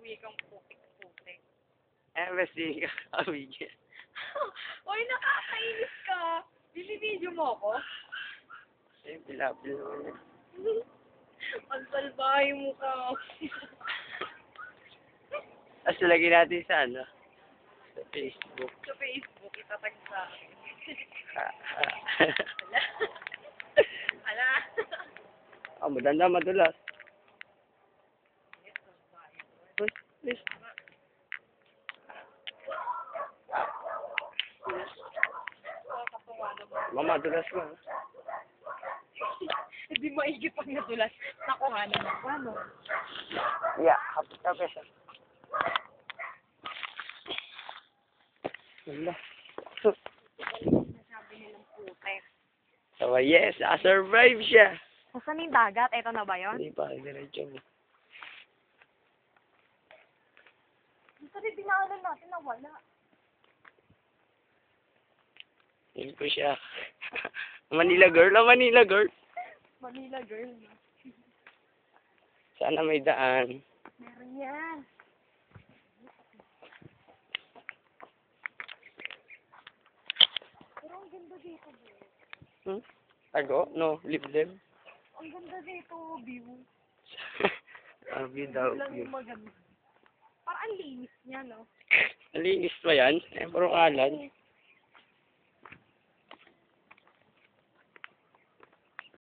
wikang putik-putik. Basta kakawigin. Uy, nakakainis ka. Binibidyo mo ako? Pilapil naman yan. Ang salbahe mo ka. Tapos lagyan natin sa ano? Sa Facebook. Sa Facebook, itatag sa akin. Ala. Ah, madanda madulas. Yes, salbahe. Please. Nakakatuwa naman. Mama, dulas mo. Hindi maigi pag nadulas. Nakuha naman. Paano? Yeah, hapit ka pesa. Wala. Nasabi nilang putik. So, yes, survive siya. Nasaan yung dagat? Ito na ba yun? Hindi pa, diretso mo. Kasi dinaanan natin na wala. Yun po siya. Manila girl, Manila girl. Manila girl. Sana may daan. Meron yan. Pero ang ganda dito, bro. Tago? No, liblib. Ang ganda dito, view. View daw, Lang view. yung maganda. Parang ang linis niya, no? Nalinis pa yan? Eh, puro kalan.